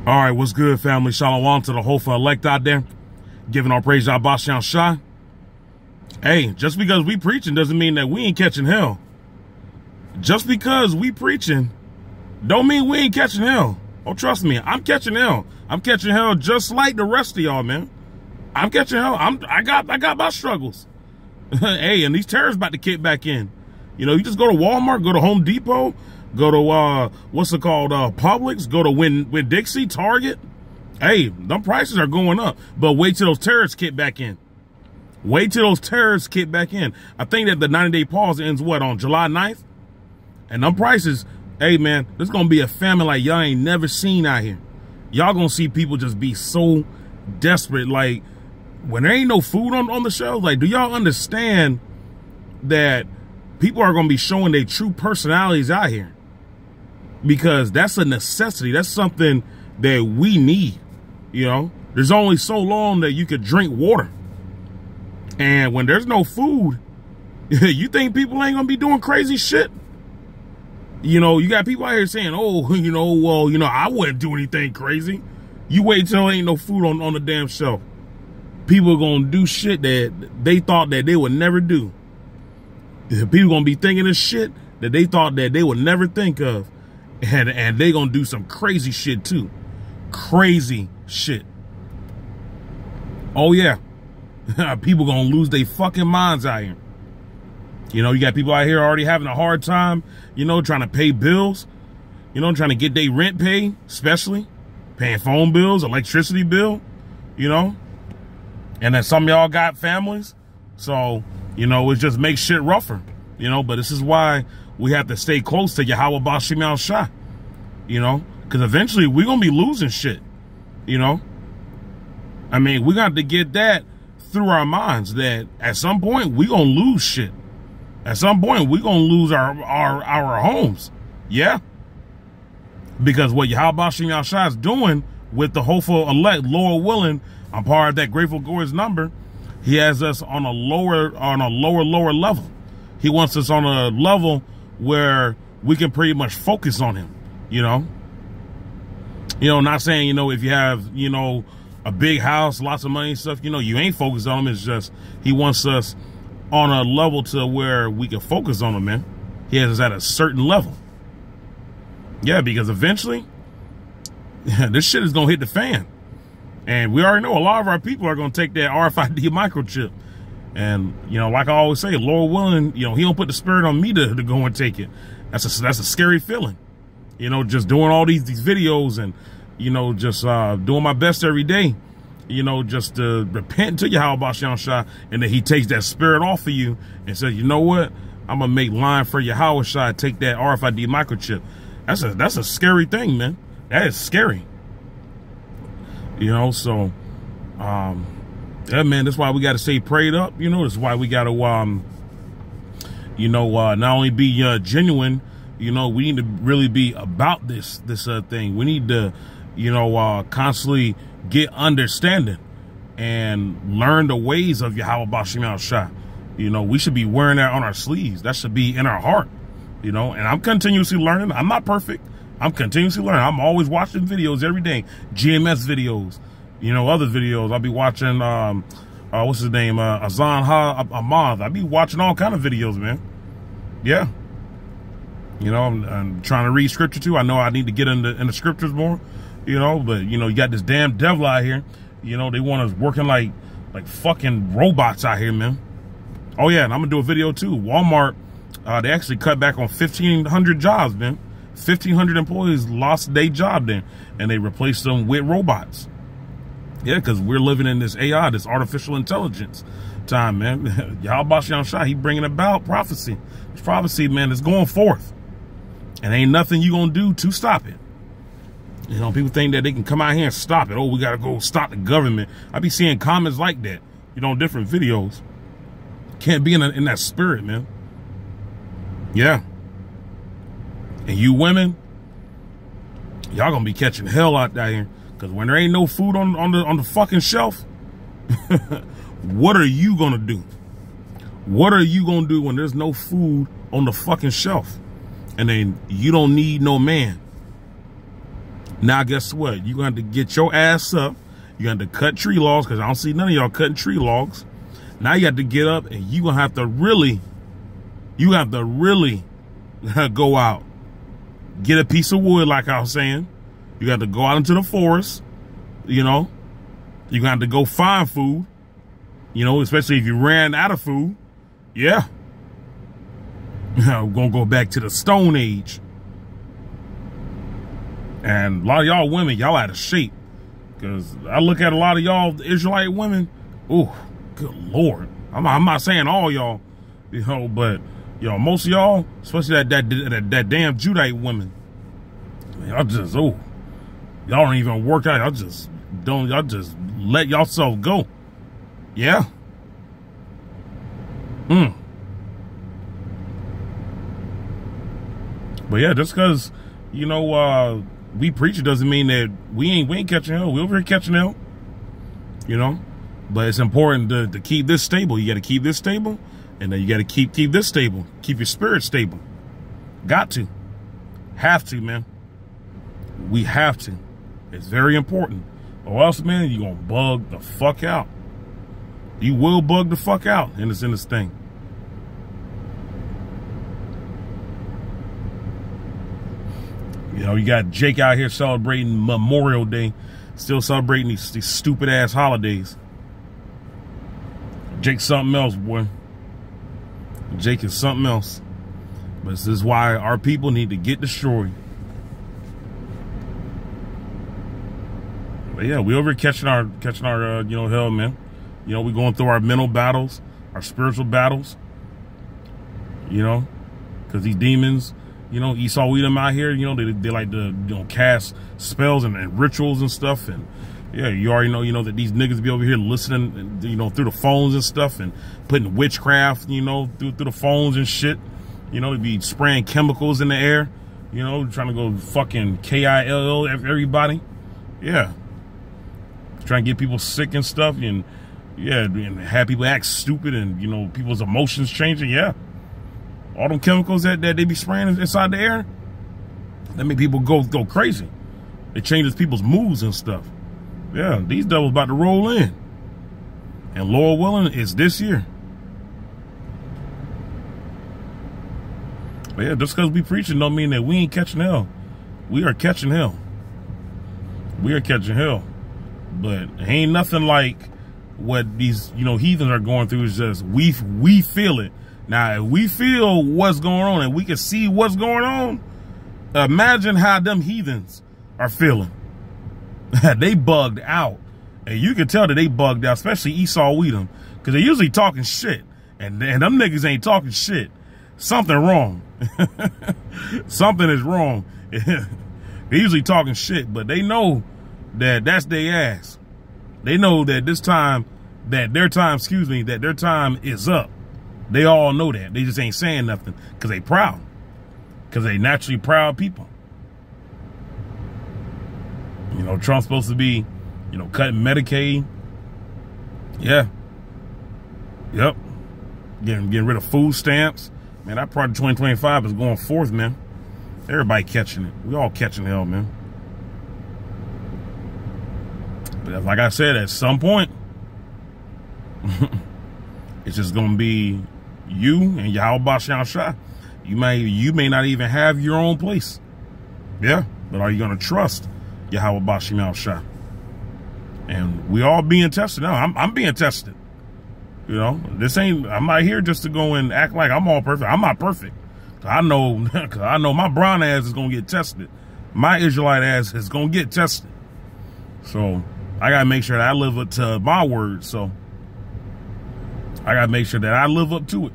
All right, what's good, family? Shalom to the Hofa elect out there. Giving our praise to Abashan Shah. Hey, just because we preaching doesn't mean that we ain't catching hell. Just because we preaching don't mean we ain't catching hell. Oh, trust me, I'm catching hell. I'm catching hell just like the rest of y'all, man. I'm catching hell. I got my struggles. Hey, and these terrorists about to kick back in. You know, you just go to Walmart, go to Home Depot, go to what's it called, Publix, go to Winn-Dixie, Target. Hey, them prices are going up. But wait till those terrorists kick back in. Wait till those terrorists kick back in. I think that the 90-day pause ends what, on July 9th? And them prices, hey man, there's gonna be a famine like y'all ain't never seen out here. Y'all gonna see people just be so desperate. Like, when there ain't no food on the shelves, like, do y'all understand that people are gonna be showing their true personalities out here? Because that's a necessity. That's something that we need. You know, there's only so long that you could drink water. And when there's no food, you think people ain't gonna be doing crazy shit? You know, you got people out here saying, oh, you know, well, you know, I wouldn't do anything crazy. You wait till there ain't no food on the damn shelf. People are gonna do shit that they thought that they would never do. People gonna be thinking of shit that they thought that they would never think of. And they gonna do some crazy shit too. Crazy shit. Oh yeah. People gonna lose their fucking minds out here. You know, you got people out here already having a hard time, you know, trying to pay bills, you know, trying to get their rent paid, especially paying phone bills, electricity bill, you know. And then some of y'all got families. So, you know, it just makes shit rougher, you know. But this is why we have to stay close to Yahweh Bashim Shah, you know, because eventually we're going to be losing shit, you know. I mean, we got to get that through our minds that at some point we're going to lose shit. At some point we're going to lose our homes. Yeah. Because what Yahweh Bashim Shah is doing with the hopeful elect, Lord willing, I'm part of that Grateful Glorious number. He has us on a lower level. He wants us on a level where we can pretty much focus on him, you know. You know, not saying, you know, if you have, you know, a big house, lots of money and stuff, you know, you ain't focused on him. It's just he wants us on a level to where we can focus on him, man. He has us at a certain level. Yeah, because eventually this shit is gonna hit the fan. And we already know a lot of our people are going to take that RFID microchip. And, you know, like I always say, Lord willing, you know, he don't put the spirit on me to go and take it. That's a scary feeling. You know, just doing all these videos and, you know, just doing my best every day. You know, just to repent to Yahweh Basham Shah, and then he takes that spirit off of you and says, you know what? I'm going to make line for Yahweh Shah, take that RFID microchip. That's a scary thing, man. That is scary. You know, so, yeah, man, that's why we got to stay prayed up. You know, that's why we got to, you know, not only be genuine, you know, we need to really be about this thing. We need to, you know, constantly get understanding and learn the ways of Yahweh Bashim Shah. You know, we should be wearing that on our sleeves. That should be in our heart, you know, and I'm continuously learning. I'm not perfect. I'm continuously learning. I'm always watching videos every day, GMS videos, you know, other videos. I'll be watching, what's his name, Azan Ahmad. I'll be watching all kind of videos, man. Yeah. You know, I'm trying to read scripture too. I know I need to get in the scriptures more, you know, but, you know, you got this damn devil out here. You know, they want us working like fucking robots out here, man. Oh, yeah, and I'm going to do a video too. Walmart, they actually cut back on 1,500 jobs, man. 1,500 employees lost their job then, and they replaced them with robots. Yeah, because we're living in this AI, this artificial intelligence time, man. Yahweh Basham Shah, he bringing about prophecy. This prophecy, man, is going forth. And ain't nothing you gonna do to stop it. You know, people think that they can come out here and stop it. Oh, we gotta go stop the government. I be seeing comments like that, you know, different videos. Can't be in that spirit, man. Yeah. And you women, y'all gonna be catching hell out there, because when there ain't no food on the fucking shelf, what are you gonna do? What are you gonna do when there's no food on the fucking shelf? And then you don't need no man. Now, guess what? You're going to have to get your ass up. You're going to have to cut tree logs, because I don't see none of y'all cutting tree logs. Now you have to get up, and you're going to have to really go out. Get a piece of wood, like I was saying. You got to go out into the forest, you know. You're going to have to go find food, you know, especially if you ran out of food. Yeah. We're going to go back to the Stone Age. And a lot of y'all women, y'all out of shape. Because I look at a lot of y'all Israelite women. Oh, good Lord. I'm not saying all y'all, you know, but, you know, most of y'all, especially that damn Judite women, y'all just, y'all don't even work out. Y'all just let yourself go. Yeah. But yeah, just because, you know, we preach, it doesn't mean that we ain't catching hell. We over here catching hell, you know. But it's important to keep this stable. You got to keep this stable, and then you got to keep this stable. Keep your spirit stable. Got to, have to, man. We have to. It's very important. Or else, man, you're gonna bug the fuck out. You will bug the fuck out in this thing. You know, you got Jake out here celebrating Memorial Day, still celebrating these stupid ass holidays. Jake's something else, boy. Jake is something else. But this is why our people need to get destroyed. But yeah, we over here catching our you know, hell, man. You know, we going through our mental battles, our spiritual battles. You know, because these demons, you know, Esau Edom out here, you know, they like to, you know, cast spells and rituals and stuff. And yeah, you already know, you know, that these niggas be over here listening, you know, through the phones and stuff, and putting witchcraft, you know, through the phones and shit. You know, they be spraying chemicals in the air, you know, trying to go fucking KILL everybody. Yeah. Trying to get people sick and stuff, and yeah, and have people act stupid, and, you know, people's emotions changing. Yeah. All them chemicals that they be spraying inside the air, that make people go crazy. It changes people's moods and stuff. Yeah, these devils about to roll in. And Lord willing, it's this year. But yeah, just because we preaching don't mean that we ain't catching hell. We are catching hell. We are catching hell. But ain't nothing like what these, you know, heathens are going through. Is just we feel it. Now, if we feel what's going on and we can see what's going on, imagine how them heathens are feeling. They bugged out. And you can tell that they bugged out, especially Esau Edom, because they're usually talking shit. And them niggas ain't talking shit. Something wrong. Something is wrong. They're usually talking shit, but they know that that's their ass. They know that their time is up. They all know that. They just ain't saying nothing because they proud. Because they naturally proud people. You know, Trump's supposed to be, you know, cutting Medicaid. Yeah. Yep. Getting rid of food stamps. Man, that part of 2025 is going forth, man. Everybody catching it. We all catching hell, man. But like I said, at some point, it's just gonna be you and Yahweh Bashan Shah. You may not even have your own place. Yeah, but are you gonna trust Yahweh Bashan Shah? And we all being tested now. I'm being tested. You know, I'm not here just to go and act like I'm all perfect. I'm not perfect. I know my brown ass is gonna get tested. My Israelite ass is gonna get tested. So I gotta make sure that I live up to my word. So I gotta make sure that I live up to it.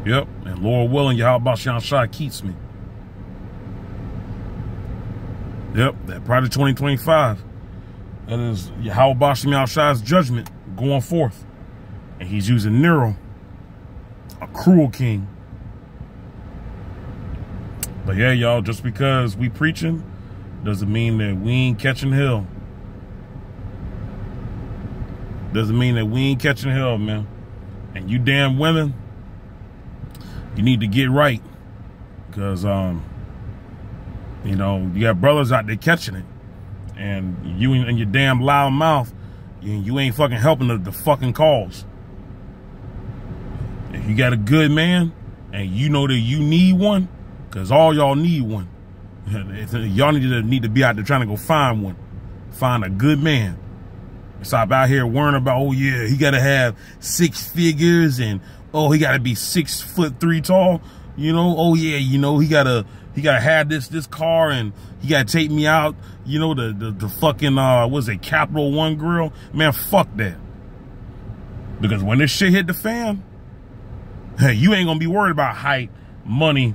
Yep. And Lord willing, Yahweh Bashan Shah keeps me. Yep. That Project 2025. That is Yahweh Bashan Shah's judgment going forth. And he's using Nero, a cruel king. But yeah, y'all, just because we preaching doesn't mean that we ain't catching hell. Doesn't mean that we ain't catching hell, man. And you damn women, you need to get right. Because You know, you got brothers out there catching it. And you and your damn loud mouth, you ain't fucking helping the fucking cause. If you got a good man and you know that you need one, because all y'all need one. Y'all need to be out there trying to go find one. Find a good man. Stop out here worrying about, oh yeah, he got to have 6 figures and, oh, he got to be 6'3" tall. You know, oh yeah, you know, he gotta have this car and he gotta take me out, you know, the fucking what's it, Capital One grill. Man, fuck that. Because when this shit hit the fan, hey, you ain't gonna be worried about height, money,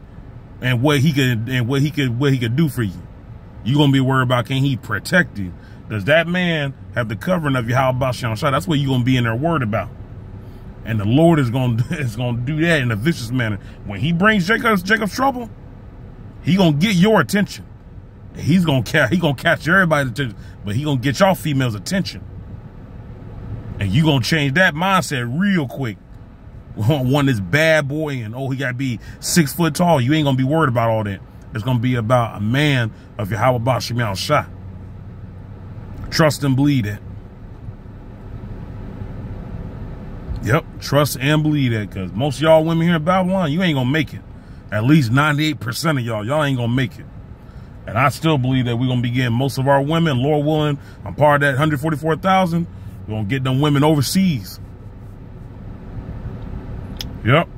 and what he could do for you. You gonna be worried about, can he protect you? Does that man have the covering of you? How about Shah? That's what you gonna be in there worried about. And the Lord is gonna do that in a vicious manner. When he brings Jacob's trouble, he gonna get your attention. He gonna catch everybody's attention, but he gonna get y'all females' attention. And you gonna change that mindset real quick. One this bad boy and, oh, he gotta be 6 foot tall. You ain't gonna be worried about all that. It's gonna be about a man of Yahweh Shemiah Shah. Trust and believe it. Yep, trust and believe that, because most of y'all women here in Babylon, you ain't gonna make it. At least 98% of y'all ain't gonna make it. And I still believe that we're gonna be getting most of our women, Lord willing, I'm part of that 144,000. We're gonna get them women overseas. Yep.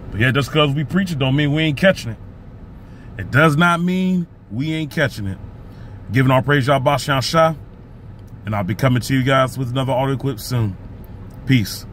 But yeah, just because we preach it don't mean we ain't catching it. It does not mean we ain't catching it. Giving our praise, Yahweh Shah, and I'll be coming to you guys with another audio clip soon. Peace.